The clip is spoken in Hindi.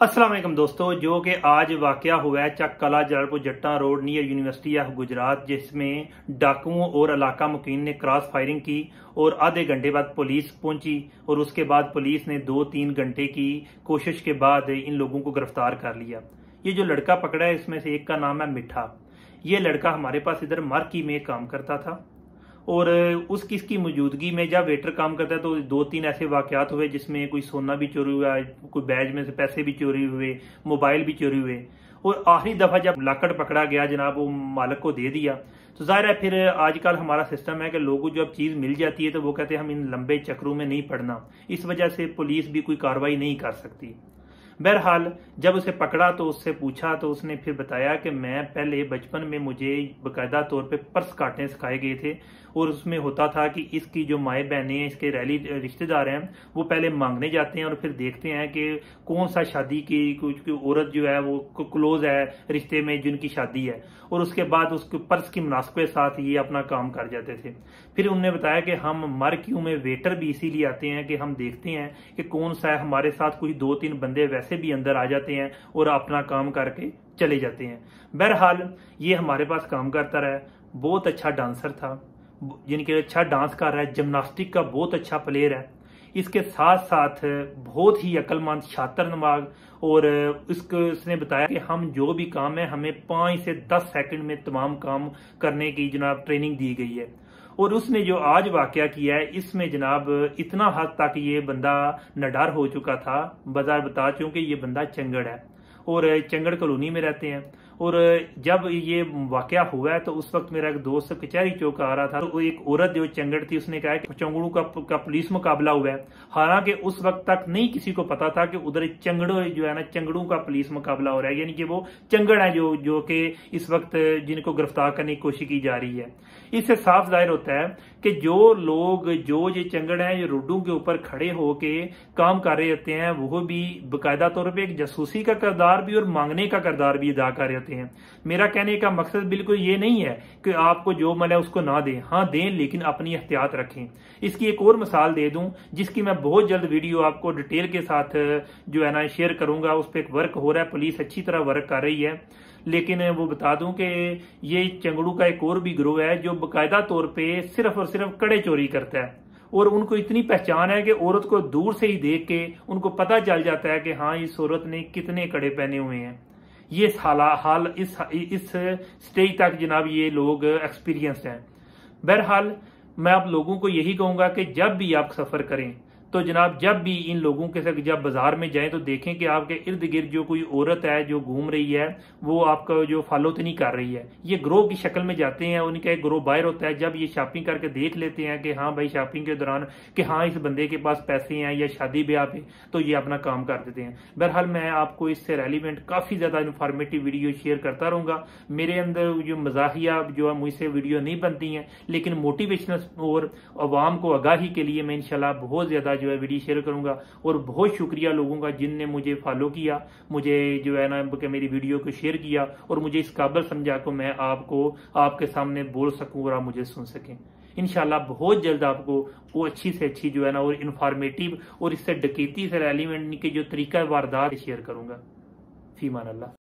अस्सलाम वालेकुम दोस्तों, जो कि आज वाकया हुआ है चक कला जलालपुर जट्टा road near university of Gujarat, जिसमें डाकुओं और इलाका मुकीन ने क्रॉस फायरिंग की और आधे घंटे बाद पुलिस पहुंची और उसके बाद पुलिस ने 2-3 घंटे की कोशिश के बाद इन लोगों को गिरफ्तार कर लिया। ये जो लड़का पकड़ा है इसमें से एक का नाम है मिठा। ये लड़का हमारे पास इधर मार्की में काम करता था और इसकी मौजूदगी में जब वेटर काम करता है तो 2-3 ऐसे वाकयात हुए जिसमें कोई सोना भी चोरी हुआ, कोई बैग में से पैसे भी चोरी हुए, मोबाइल भी चोरी हुए और आखिरी दफा जब लाकड़ पकड़ा गया जनाब वो मालिक को दे दिया। तो जाहिर है फिर आजकल हमारा सिस्टम है कि लोगों जब चीज मिल जाती है तो वो कहते हैं हम इन लंबे चक्रों में नहीं पड़ना, इस वजह से पुलिस भी कोई कार्रवाई नहीं कर सकती। बहरहाल जब उसे पकड़ा तो उससे पूछा तो उसने फिर बताया कि मैं पहले बचपन में मुझे बाकायदा तौर पे पर्स काटने सिखाए गए थे और उसमें होता था कि इसकी जो माए बहनें हैं, इसके रैली रिश्तेदार हैं, वो पहले मांगने जाते हैं और फिर देखते हैं कि कौन सा शादी की कुछ औरत जो है वो क्लोज है रिश्ते में जिनकी शादी है और उसके बाद उसके पर्स की मुनासबत के साथ ये अपना काम कर जाते थे। फिर उन्होंने बताया कि हम मार्क्यू में वेटर भी इसीलिए आते हैं कि हम देखते हैं कि कौन सा है, हमारे साथ कुछ 2-3 बंदे वैसे भी अंदर आ जाते हैं और अपना काम करके चले जाते हैं। बहरहाल ये हमारे पास काम करता रहा, बहुत अच्छा डांसर था, जिनके अच्छा डांस कर रहा है, जिम्नास्टिक का बहुत अच्छा प्लेयर है, इसके साथ साथ बहुत ही अक्लमंद शातिर नमाज और इसने बताया कि हम जो भी काम है हमें 5 से 10 सेकंड में तमाम काम करने की जनाब ट्रेनिंग दी गई है। और उसने जो आज वाकया किया है इसमें जनाब इतना हद तक ये बंदा नडार हो चुका था। बाजार बता चूंकि ये बंदा चंगड़ है और चंगड़ कॉलोनी में रहते हैं। और जब ये वाकया हुआ है तो उस वक्त मेरा एक दोस्त कचहरी चौक आ रहा था तो एक औरत जो चंगड़ थी उसने कहा कि चंगड़ों का पुलिस मुकाबला हुआ है। हालांकि उस वक्त तक नहीं किसी को पता था कि उधर चंगड़ों जो है ना चंगड़ों का पुलिस मुकाबला हो रहा है, यानी कि वो चंगड़ है जो कि इस वक्त जिनको गिरफ्तार करने की कोशिश की जा रही है। इससे साफ जाहिर होता है कि जो लोग जो ये चंगड़ हैं, ये रोडों के ऊपर खड़े होके काम कर रहे होते हैं, वो भी बाकायदा तौर पे एक जासूसी का किरदार भी और मांगने का किरदार भी अदा कर रहे होते हैं। मेरा कहने का मकसद बिल्कुल ये नहीं है कि आपको जो मिले उसको ना दें, हाँ दें लेकिन अपनी एहतियात रखें। इसकी एक और मिसाल दे दूं जिसकी मैं बहुत जल्द वीडियो आपको डिटेल के साथ जो है ना शेयर करूंगा। उस पर एक वर्क हो रहा है, पुलिस अच्छी तरह वर्क कर रही है, लेकिन वो बता दूं कि ये चंगड़ू का एक और भी गिरोह है जो बाकायदा तौर पे सिर्फ और सिर्फ कड़े चोरी करता है और उनको इतनी पहचान है कि औरत को दूर से ही देख के उनको पता चल जाता है कि हाँ इस औरत ने कितने कड़े पहने हुए हैं। ये हाल इस स्टेज तक जनाब ये लोग एक्सपीरियंस्ड हैं। बहरहाल मैं आप लोगों को यही कहूंगा कि जब भी आप सफर करें तो जनाब जब भी इन लोगों के साथ जब बाजार में जाएं तो देखें कि आपके इर्द गिर्द जो कोई औरत है जो घूम रही है वो आपका जो फॉलो तो नहीं कर रही है। ये ग्रोह की शक्ल में जाते हैं, उनका एक ग्रोह बाहर होता है। जब ये शॉपिंग करके देख लेते हैं कि हाँ भाई शॉपिंग के दौरान कि हाँ इस बंदे के पास पैसे हैं या शादी ब्याह पे, तो ये अपना काम कर देते हैं। बहरहाल मैं आपको इससे रेलिवेंट काफी ज्यादा इन्फॉर्मेटिव वीडियो शेयर करता रहूंगा। मेरे अंदर जो मजाहिया जो है मुझसे वीडियो नहीं बनती हैं, लेकिन मोटिवेशनल और अवाम को आगाही के लिए मैं इंशाल्लाह बहुत ज्यादा जो है वीडियो शेयर करूंगा। और बहुत शुक्रिया लोगों का जिनने मुझे फॉलो किया, मुझे जो है ना मेरी वीडियो को शेयर किया और मुझे इस काबिल समझा को मैं आपको आपके सामने बोल सकूं और आप मुझे सुन सकें। इंशाल्लाह बहुत जल्द आपको वो अच्छी से अच्छी जो है ना और इन्फॉर्मेटिव और इससे डकैती से रेलिवेंट के जो तरीका वारदात शेयर करूंगा। फीमान अल्लाह।